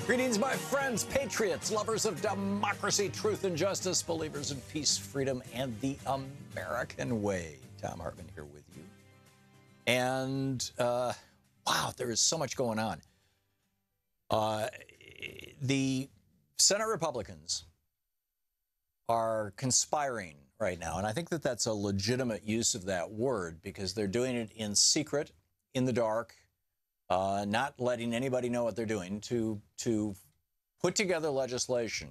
Greetings, my friends, patriots, lovers of democracy, truth, and justice, believers in peace, freedom, and the American way. Thom Hartmann here with you. And, wow, there is so much going on. The Senate Republicans are conspiring right now, and I think that that's a legitimate use of that word because they're doing it in secret, in the dark, not letting anybody know what they're doing, to put together legislation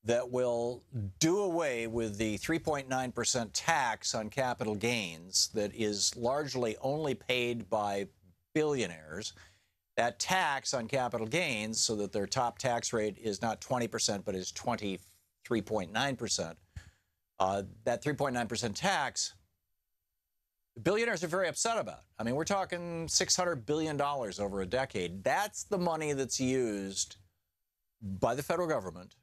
that will do away with the 3.9% tax on capital gains that is largely only paid by billionaires. That tax on capital gains, so that their top tax rate is not 20%, but is 23.9%. That 3.9% tax, billionaires are very upset about. I mean, we're talking $600 billion over a decade. That's the money that's used by the federal government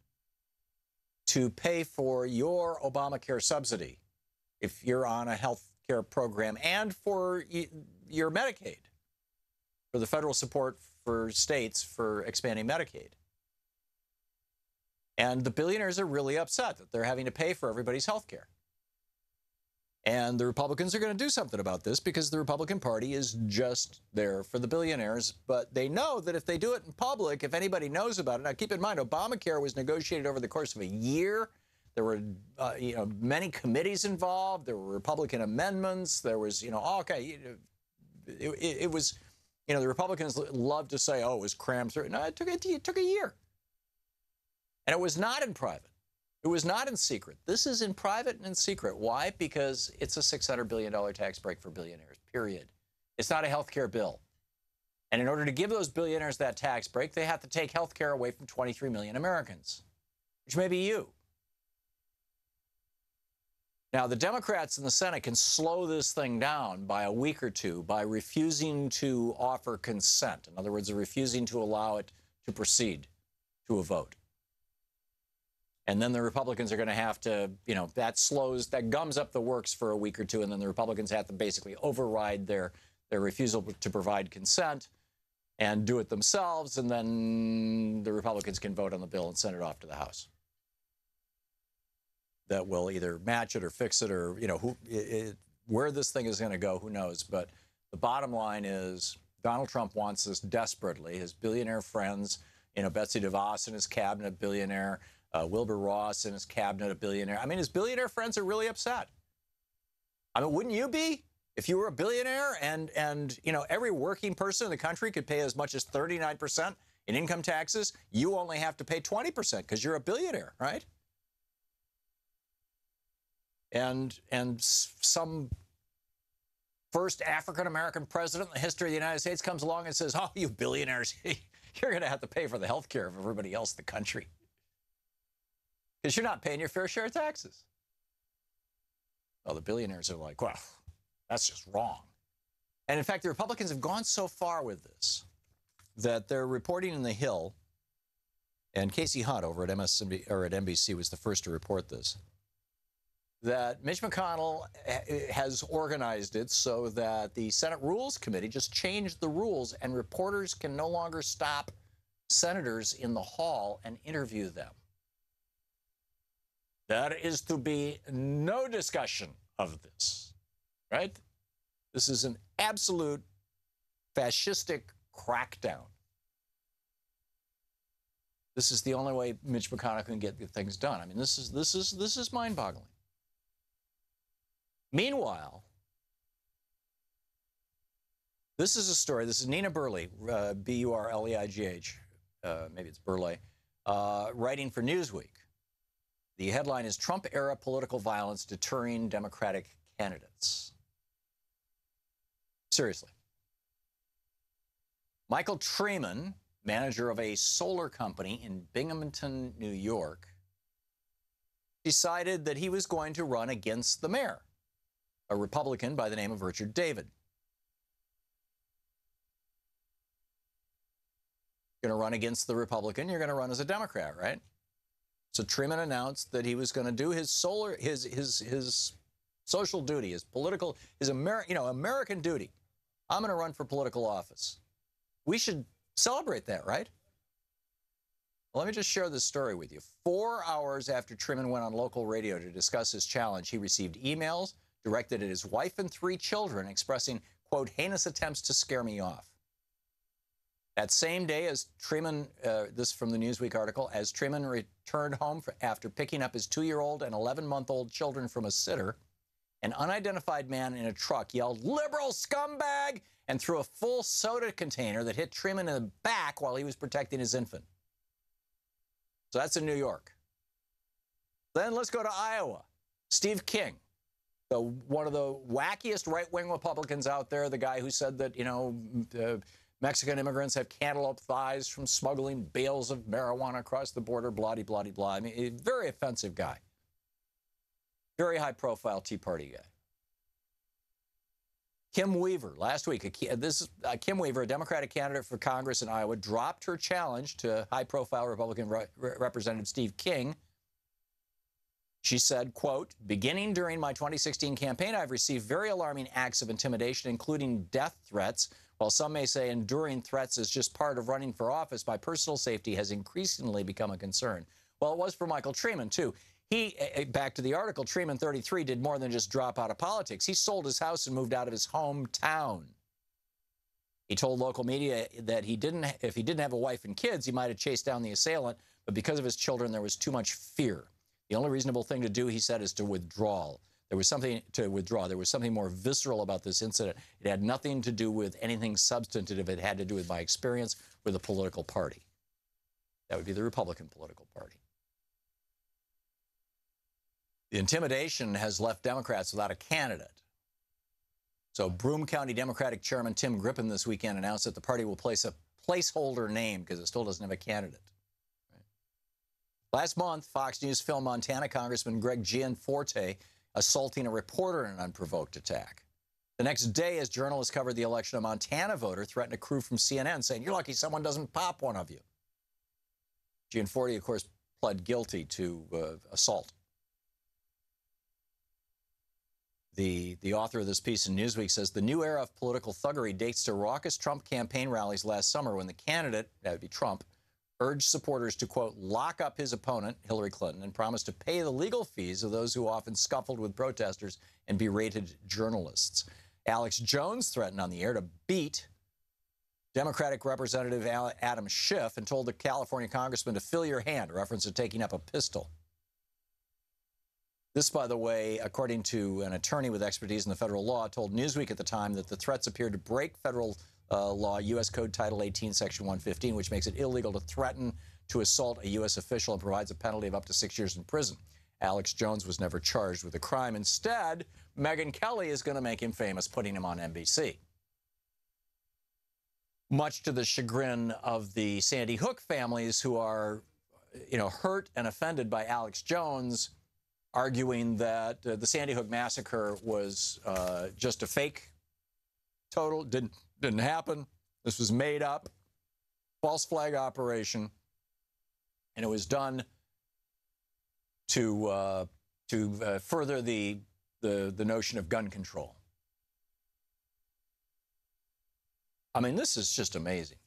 to pay for your Obamacare subsidy if you're on a health care program, and for your Medicaid, for the federal support for states for expanding Medicaid. And the billionaires are really upset that they're having to pay for everybody's health care. And the Republicans are going to do something about this because the Republican Party is just there for the billionaires. But they know that if they do it in public, if anybody knows about it. Now, keep in mind, Obamacare was negotiated over the course of a year. There were, many committees involved. There were Republican amendments. There was, it was, the Republicans love to say, oh, it was crammed through. No, it took a year. And it was not in private. It was not in secret. This is in private and in secret. Why? Because it's a $600 billion tax break for billionaires, period. It's not a health care bill. And in order to give those billionaires that tax break, they have to take health care away from 23 million Americans, which may be you. Now, the Democrats in the Senate can slow this thing down by a week or two by refusing to offer consent. In other words, they're refusing to allow it to proceed to a vote. And then the Republicans are going to have to, that gums up the works for a week or two, and then the Republicans have to basically override their refusal to provide consent and do it themselves, and then the Republicans can vote on the bill and send it off to the House. That will either match it or fix it, or, where this thing is going to go, who knows. But the bottom line is Donald Trump wants this desperately. His billionaire friends, Betsy DeVos and his cabinet, billionaire, Wilbur Ross and his cabinet, a billionaire. I mean, his billionaire friends are really upset. I mean, wouldn't you be if you were a billionaire and every working person in the country could pay as much as 39% in income taxes? You only have to pay 20% because you're a billionaire, right? And some first African-American president in the history of the United States comes along and says, oh, you billionaires, you're going to have to pay for the health care of everybody else in the country, because you're not paying your fair share of taxes. Well, the billionaires are like, well, that's just wrong. And in fact, the Republicans have gone so far with this that they're reporting in The Hill, and Casey Hunt over at NBC was the first to report this, that Mitch McConnell has organized it so that the Senate Rules Committee just changed the rules, and reporters can no longer stop senators in the hall and interview them. There is to be no discussion of this, right? This is an absolute fascistic crackdown. This is the only way Mitch McConnell can get things done. I mean, this is mind-boggling. Meanwhile, this is a story. This is Nina Burleigh, B-U-R-L-E-I-G-H, maybe it's Burleigh, writing for Newsweek. The headline is Trump-era political violence deterring Democratic candidates. Seriously. Michael Treman, manager of a solar company in Binghamton, New York, decided that he was going to run against the mayor, a Republican by the name of Richard David. You're going to run against the Republican, you're going to run as a Democrat, right? So Treman announced that he was going to do his social duty, his political, his American duty. I'm going to run for political office. We should celebrate that, right? Let me just share this story with you. 4 hours after Truman went on local radio to discuss his challenge, he received emails directed at his wife and 3 children expressing, quote, heinous attempts to scare me off. That same day, as Truman, this from the Newsweek article, as Truman returned home after picking up his 2-year-old and 11-month-old children from a sitter, an unidentified man in a truck yelled, "Liberal scumbag!" and threw a full soda container that hit Truman in the back while he was protecting his infant. So that's in New York. Then let's go to Iowa. Steve King, one of the wackiest right-wing Republicans out there, the guy who said that, Mexican immigrants have cantaloupe thighs from smuggling bales of marijuana across the border, blah-de-blah-de-blah. I mean, a very offensive guy. Very high-profile Tea Party guy. Kim Weaver, last week, Kim Weaver, a Democratic candidate for Congress in Iowa, dropped her challenge to high-profile Republican Representative Steve King. She said, quote, beginning during my 2016 campaign, I've received very alarming acts of intimidation, including death threats. While some may say enduring threats is just part of running for office, my personal safety has increasingly become a concern. Well, it was for Michael Truman, too. He, back to the article, Truman, 33, did more than just drop out of politics. He sold his house and moved out of his hometown. He told local media that if he didn't have a wife and kids, he might have chased down the assailant, but because of his children, there was too much fear. The only reasonable thing to do, he said, is to withdraw. There was something to withdraw. There was something more visceral about this incident. It had nothing to do with anything substantive. It had to do with my experience with a political party. That would be the Republican political party. The intimidation has left Democrats without a candidate. So Broome County Democratic Chairman Tim Griffin this weekend announced that the party will place a placeholder name because it still doesn't have a candidate. Last month, Fox News filmed Montana Congressman Greg Gianforte assaulting a reporter in an unprovoked attack. The next day, as journalists covered the election, a Montana voter threatened a crew from CNN, saying, "You're lucky someone doesn't pop one of you." Gianforte, of course, pled guilty to assault. The author of this piece in Newsweek says, the new era of political thuggery dates to raucous Trump campaign rallies last summer when the candidate, that would be Trump, urged supporters to, quote, lock up his opponent, Hillary Clinton, and promised to pay the legal fees of those who often scuffled with protesters and berated journalists. Alex Jones threatened on the air to beat Democratic Representative Adam Schiff and told the California congressman to fill your hand, a reference to taking up a pistol. This, by the way, according to an attorney with expertise in the federal law, told Newsweek at the time that the threats appeared to break federal law, U.S. Code Title 18, Section 115, which makes it illegal to threaten to assault a U.S. official and provides a penalty of up to 6 years in prison. Alex Jones was never charged with a crime. Instead, Megyn Kelly is going to make him famous, putting him on NBC. Much to the chagrin of the Sandy Hook families who are, hurt and offended by Alex Jones, arguing that the Sandy Hook massacre was just a fake, total, didn't happen. This was made up, false flag operation, and it was done to further the notion of gun control. I mean, this is just amazing.